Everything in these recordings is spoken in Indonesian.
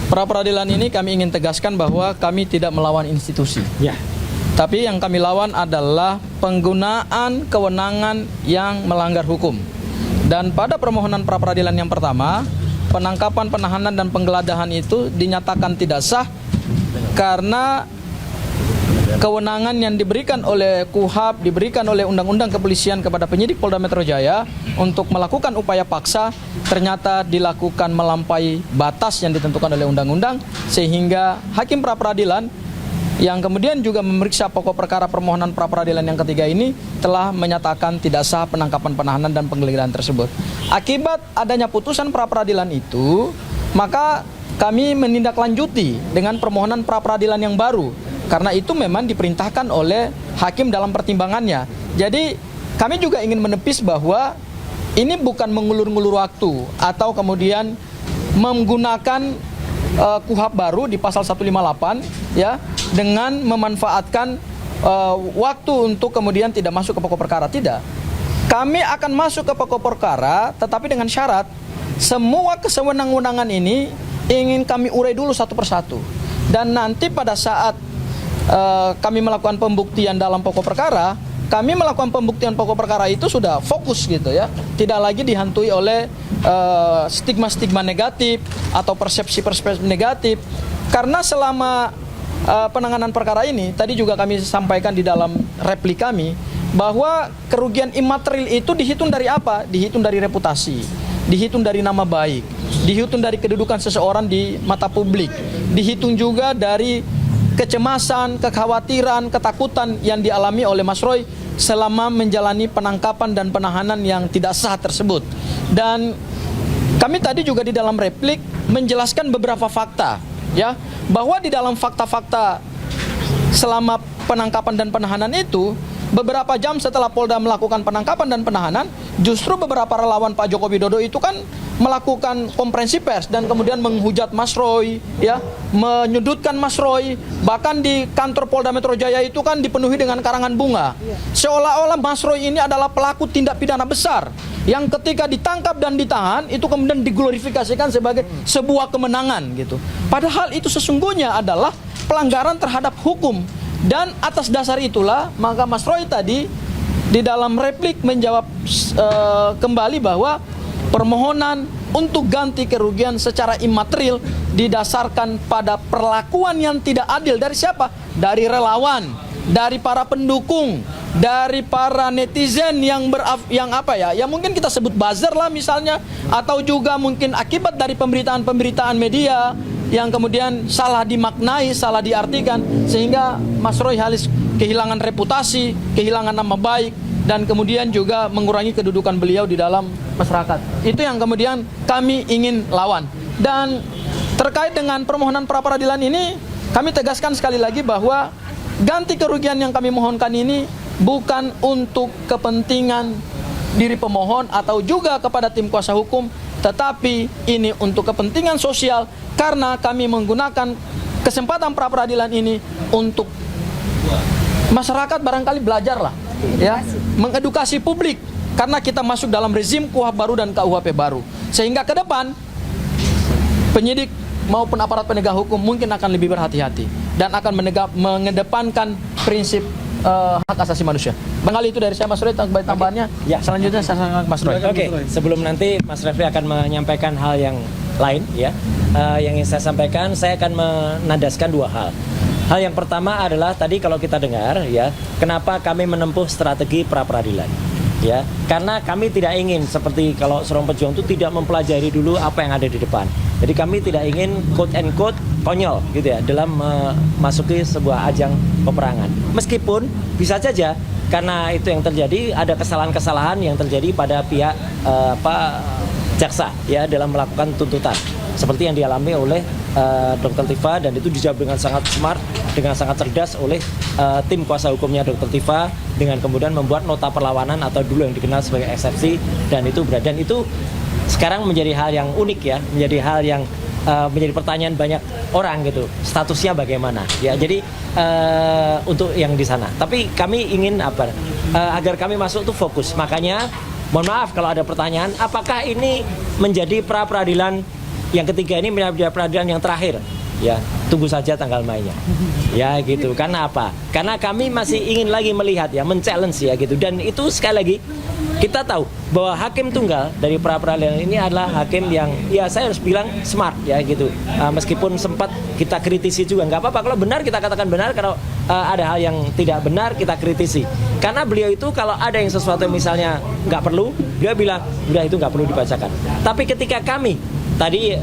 Pra peradilan ini kami ingin tegaskan bahwa kami tidak melawan institusi. Ya. Tapi yang kami lawan adalah penggunaan kewenangan yang melanggar hukum. Dan pada permohonan pra peradilan yang pertama, penangkapan, penahanan, dan penggeledahan itu dinyatakan tidak sah karena kewenangan yang diberikan oleh KUHAP, diberikan oleh Undang-Undang Kepolisian kepada penyidik Polda Metro Jaya untuk melakukan upaya paksa ternyata dilakukan melampaui batas yang ditentukan oleh undang-undang, sehingga hakim pra peradilan yang kemudian juga memeriksa pokok perkara permohonan pra peradilan yang ketiga ini telah menyatakan tidak sah penangkapan, penahanan, dan penggeledahan tersebut. Akibat adanya putusan pra peradilan itu, maka kami menindaklanjuti dengan permohonan pra peradilan yang baru. Karena itu memang diperintahkan oleh hakim dalam pertimbangannya. Jadi kami juga ingin menepis bahwa ini bukan mengulur-ngulur waktu atau kemudian menggunakan KUHAP baru di pasal 158 ya dengan memanfaatkan waktu untuk kemudian tidak masuk ke pokok perkara. Tidak. Kami akan masuk ke pokok perkara tetapi dengan syarat semua kesewenang-wenangan ini ingin kami urai dulu satu persatu. Dan nanti pada saat kami melakukan pembuktian dalam pokok perkara, kami melakukan pembuktian pokok perkara itu sudah fokus gitu ya, tidak lagi dihantui oleh stigma-stigma negatif atau persepsi-persepsi negatif. Karena selama penanganan perkara ini, tadi juga kami sampaikan di dalam replik kami, bahwa kerugian imaterial itu dihitung dari apa? Dihitung dari reputasi, dihitung dari nama baik, dihitung dari kedudukan seseorang di mata publik, dihitung juga dari kecemasan, kekhawatiran, ketakutan yang dialami oleh Mas Roy selama menjalani penangkapan dan penahanan yang tidak sah tersebut. Dan kami tadi juga di dalam replik menjelaskan beberapa fakta, ya, bahwa di dalam fakta-fakta selama penangkapan dan penahanan itu, beberapa jam setelah Polda melakukan penangkapan dan penahanan, justru beberapa relawan Pak Joko Widodo itu kan melakukan konferensi pers dan kemudian menghujat Mas Roy, ya, menyudutkan Mas Roy. Bahkan di kantor Polda Metro Jaya itu kan dipenuhi dengan karangan bunga. Seolah-olah Mas Roy ini adalah pelaku tindak pidana besar yang ketika ditangkap dan ditahan itu kemudian diglorifikasikan sebagai sebuah kemenangan gitu. Padahal itu sesungguhnya adalah pelanggaran terhadap hukum. Dan atas dasar itulah maka Mas Roy tadi di dalam replik menjawab kembali bahwa permohonan untuk ganti kerugian secara imaterial didasarkan pada perlakuan yang tidak adil dari siapa? Dari relawan, dari para pendukung, dari para netizen yang mungkin kita sebut buzzer lah misalnya, atau juga mungkin akibat dari pemberitaan-pemberitaan media yang kemudian salah dimaknai, salah diartikan, sehingga Mas Roy Halis kehilangan reputasi, kehilangan nama baik, dan kemudian juga mengurangi kedudukan beliau di dalam masyarakat. Itu yang kemudian kami ingin lawan. Dan terkait dengan permohonan pra peradilan ini, kami tegaskan sekali lagi bahwa ganti kerugian yang kami mohonkan ini bukan untuk kepentingan diri pemohon atau juga kepada tim kuasa hukum, tetapi ini untuk kepentingan sosial karena kami menggunakan kesempatan pra peradilan ini untuk masyarakat barangkali belajarlah, ya, mengedukasi publik karena kita masuk dalam rezim KUHP baru dan KUHP baru, sehingga ke depan penyidik maupun aparat penegak hukum mungkin akan lebih berhati-hati dan akan mengedepankan prinsip hak asasi manusia. Barangkali itu dari saya, Mas Roy. Tambahannya ya. Selanjutnya saya sangat Mas Roy. Oke, sebelum nanti Mas Refli akan menyampaikan hal yang lain, ya, yang ingin saya sampaikan, saya akan menandaskan dua hal. Hal yang pertama adalah tadi kalau kita dengar, ya, kenapa kami menempuh strategi pra peradilan, ya, karena kami tidak ingin seperti kalau seorang pejuang itu tidak mempelajari dulu apa yang ada di depan. Jadi kami tidak ingin quote and quote konyol gitu ya dalam memasuki sebuah ajang peperangan. Meskipun bisa saja karena itu yang terjadi ada kesalahan-kesalahan yang terjadi pada pihak jaksa ya dalam melakukan tuntutan seperti yang dialami oleh Dr. Tifa, dan itu dijawab dengan sangat smart, dengan sangat cerdas oleh tim kuasa hukumnya Dr. Tifa dengan kemudian membuat nota perlawanan atau dulu yang dikenal sebagai eksepsi, dan itu sekarang menjadi hal yang unik ya, menjadi hal yang menjadi pertanyaan banyak orang gitu, statusnya bagaimana ya. Jadi untuk yang di sana, tapi kami ingin agar kami masuk tuh fokus. Makanya mohon maaf kalau ada pertanyaan, apakah ini menjadi pra peradilan yang ketiga ini pra peradilan yang terakhir. Ya, tunggu saja tanggal mainnya. Ya gitu. Karena apa? Karena kami masih ingin lagi melihat ya, men-challenge ya gitu. Dan itu sekali lagi kita tahu bahwa hakim tunggal dari pra peradilan ini adalah hakim yang ya saya harus bilang smart ya gitu. Meskipun sempat kita kritisi juga, nggak apa-apa kalau benar kita katakan benar, kalau ada hal yang tidak benar kita kritisi. Karena beliau itu kalau ada yang sesuatu yang misalnya nggak perlu, dia bilang udah itu nggak perlu dibacakan. Tapi ketika kami tadi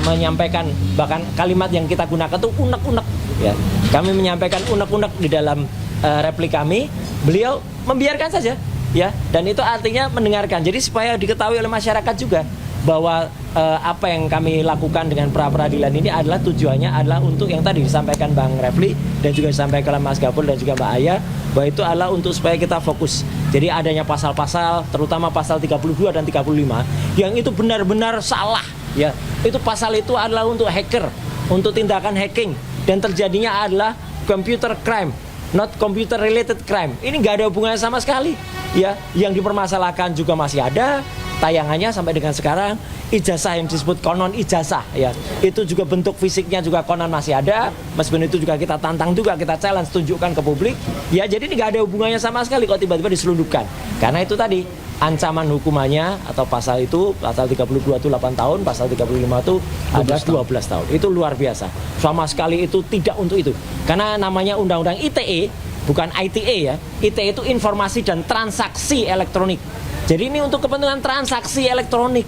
menyampaikan bahkan kalimat yang kita gunakan itu unek-unek ya. Kami menyampaikan unek-unek di dalam replik kami, beliau membiarkan saja ya, dan itu artinya mendengarkan. Jadi supaya diketahui oleh masyarakat juga bahwa apa yang kami lakukan dengan pra peradilan ini adalah tujuannya adalah untuk yang tadi disampaikan Bang Refli dan juga disampaikan oleh Mas Gafur dan juga Mbak Aya, bahwa itu adalah untuk supaya kita fokus. Jadi adanya pasal-pasal terutama pasal 32 dan 35 yang itu benar-benar salah ya. Itu pasal itu adalah untuk hacker, untuk tindakan hacking, dan terjadinya adalah computer crime, not computer related crime. Ini nggak ada hubungannya sama sekali ya. Yang dipermasalahkan juga masih ada tayangannya sampai dengan sekarang. Ijazah yang disebut konon ijazah ya, itu juga bentuk fisiknya juga konon masih ada. Meskipun itu juga kita tantang juga, kita challenge, tunjukkan ke publik ya. Jadi ini nggak ada hubungannya sama sekali kalau tiba-tiba diselundupkan. Karena itu tadi ancaman hukumannya atau pasal itu, pasal 32 itu 8 tahun, pasal 35 itu ada 12 tahun. Itu luar biasa. Sama sekali itu tidak untuk itu. Karena namanya undang-undang ITE, bukan ITE ya. ITE itu informasi dan transaksi elektronik. Jadi ini untuk kepentingan transaksi elektronik,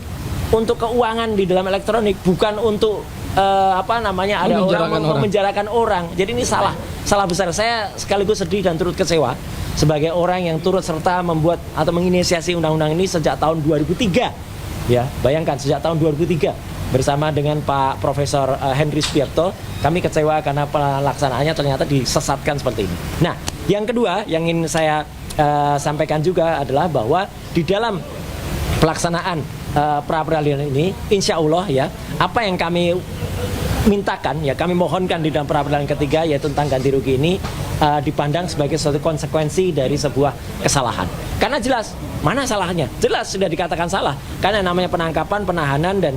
untuk keuangan di dalam elektronik, bukan untuk ada orang memenjarakan orang. Jadi ini salah besar. Saya sekaligus sedih dan turut kecewa sebagai orang yang turut serta membuat atau menginisiasi undang-undang ini sejak tahun 2003. Ya, bayangkan sejak tahun 2003 bersama dengan Pak Profesor Henry Subiakto, kami kecewa karena pelaksanaannya ternyata disesatkan seperti ini. Nah, yang kedua yang ingin saya sampaikan juga adalah bahwa di dalam pelaksanaan pra peradilan ini, insya Allah ya, apa yang kami mintakan ya, kami mohonkan di dalam pra peradilan ketiga yaitu tentang ganti rugi ini dipandang sebagai suatu konsekuensi dari sebuah kesalahan. Karena jelas mana salahnya, jelas sudah dikatakan salah. Karena namanya penangkapan, penahanan dan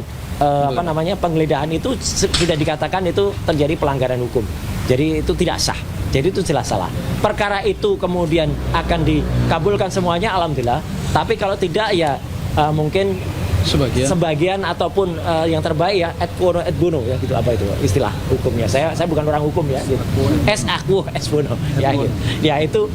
penggeledahan itu sudah dikatakan itu terjadi pelanggaran hukum. Jadi itu tidak sah. Jadi itu jelas salah. Perkara itu kemudian akan dikabulkan semuanya, alhamdulillah. Tapi kalau tidak ya mungkin sebagian ataupun yang terbaik ya et bono ya gitu, apa itu istilah hukumnya. Saya bukan orang hukum ya gitu. Es bono ya gitu. Ya itu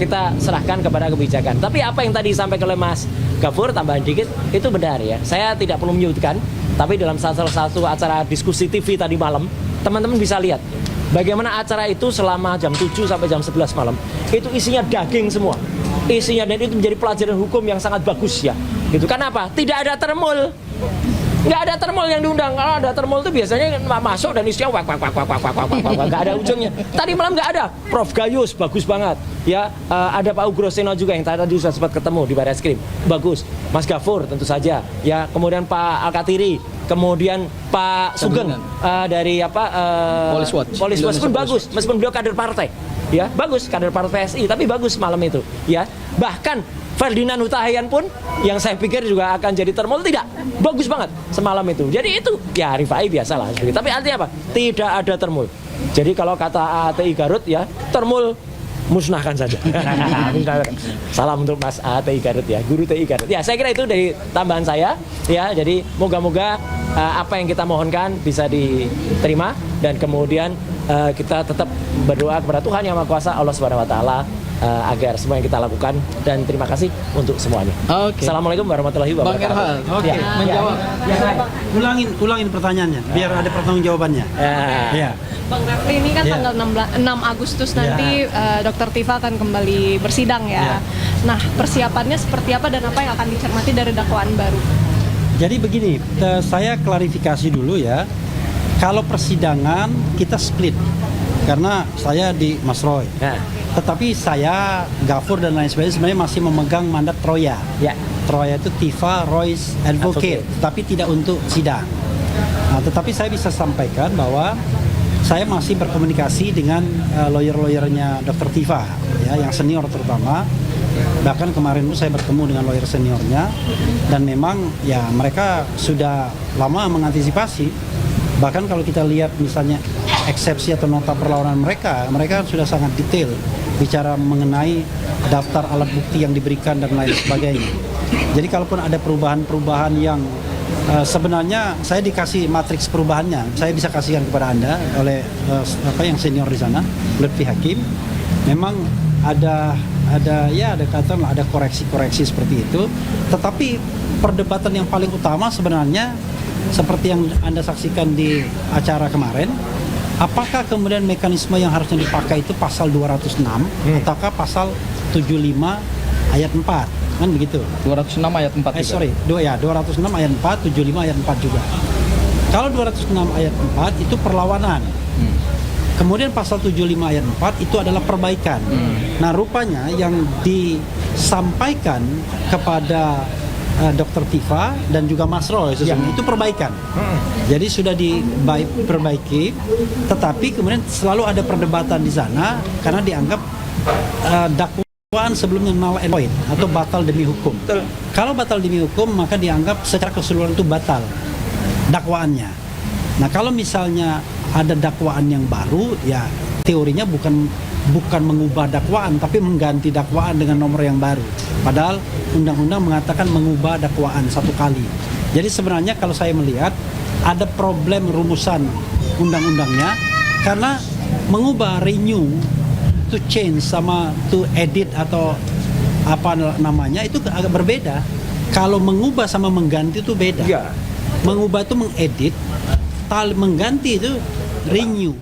kita serahkan kepada kebijakan. Tapi apa yang tadi disampaikan oleh Mas Gafur, tambahan dikit, itu benar ya. Saya tidak perlu menyebutkan, tapi dalam salah satu acara diskusi TV tadi malam, teman-teman bisa lihat bagaimana acara itu selama jam 7 sampai jam 11 malam. Itu isinya daging semua. Isinya, dan itu menjadi pelajaran hukum yang sangat bagus ya. Gitu. Kenapa? Tidak ada termul. Nggak ada termul yang diundang. Kalau ada termul itu biasanya masuk dan isinya wak. Nggak ada ujungnya. Tadi malam nggak ada. Prof Gayus bagus banget. Ya, ada Pak Ugroseno juga yang tadi sudah sempat ketemu di Barreskrim. Bagus. Mas Gafur tentu saja. Ya, kemudian Pak Alkatiri, kemudian Pak Sugeng dari Police Watch pun bagus, meskipun beliau kader partai. Ya, bagus kader partai PSI, tapi bagus malam itu. Ya, bahkan Ferdinand Hutahian pun yang saya pikir juga akan jadi termul, tidak, bagus banget semalam itu. Jadi itu ya Rifai biasalah. Tapi artinya apa? Tidak ada termul. Jadi kalau kata ATI Garut ya, termul musnahkan saja. Salam untuk Mas ATI Garut ya, guru TI Garut. Ya, saya kira itu dari tambahan saya. Ya, jadi moga-moga apa yang kita mohonkan bisa diterima, dan kemudian kita tetap berdoa kepada Tuhan Yang Maha Kuasa, Allah Subhanahu Wa Taala, agar semua yang kita lakukan, dan terima kasih untuk semuanya. Assalamualaikum warahmatullahi wabarakatuh. Bang Erhan, menjawab. Ulangin pertanyaannya biar ada pertanggungjawabannya. Ya. Bang Refli, ini kan tanggal 6 Agustus nanti Dr. Tifa akan kembali bersidang ya. Nah, persiapannya seperti apa dan apa yang akan dicermati dari dakwaan baru? Jadi begini, saya klarifikasi dulu ya. Kalau persidangan kita split, karena saya di Mas Roy. Tetapi saya, Gafur dan lain sebagainya sebenarnya masih memegang mandat Troya. Troya itu Tifa Roy's Advocate, tapi tidak untuk sidang. Nah, tetapi saya bisa sampaikan bahwa saya masih berkomunikasi dengan lawyer-lawyernya Dr. Tifa, ya, yang senior terutama, Bahkan kemarin itu saya bertemu dengan lawyer seniornya dan memang ya mereka sudah lama mengantisipasi. Bahkan kalau kita lihat misalnya eksepsi atau nota perlawanan mereka sudah sangat detail bicara mengenai daftar alat bukti yang diberikan dan lain sebagainya. Jadi kalaupun ada perubahan-perubahan yang sebenarnya saya dikasih matriks perubahannya, saya bisa kasihkan kepada Anda oleh yang senior di sana, Lutfi Hakim. Memang ada katakanlah ada koreksi-koreksi seperti itu. Tetapi perdebatan yang paling utama sebenarnya seperti yang Anda saksikan di acara kemarin, apakah kemudian mekanisme yang harusnya dipakai itu pasal 206 ataukah pasal 75 ayat 4, kan begitu? 206 ayat 4 juga. 206 ayat 4, 75 ayat 4 juga. Kalau 206 ayat 4 itu perlawanan. Kemudian pasal 75 ayat 4 itu adalah perbaikan. Nah, rupanya yang disampaikan kepada Dr. Tifa dan juga Mas Roy itu perbaikan. Jadi sudah diperbaiki, tetapi kemudian selalu ada perdebatan di sana karena dianggap dakwaan sebelumnya null and void atau batal demi hukum. Kalau batal demi hukum maka dianggap secara keseluruhan itu batal dakwaannya. Nah, kalau misalnya ada dakwaan yang baru, ya teorinya bukan mengubah dakwaan tapi mengganti dakwaan dengan nomor yang baru. Padahal undang-undang mengatakan mengubah dakwaan satu kali. Jadi sebenarnya kalau saya melihat ada problem rumusan undang-undangnya karena mengubah renew to change sama to edit atau apa namanya itu agak berbeda. Kalau mengubah sama mengganti itu beda. Mengubah itu mengedit, mengganti itu renew.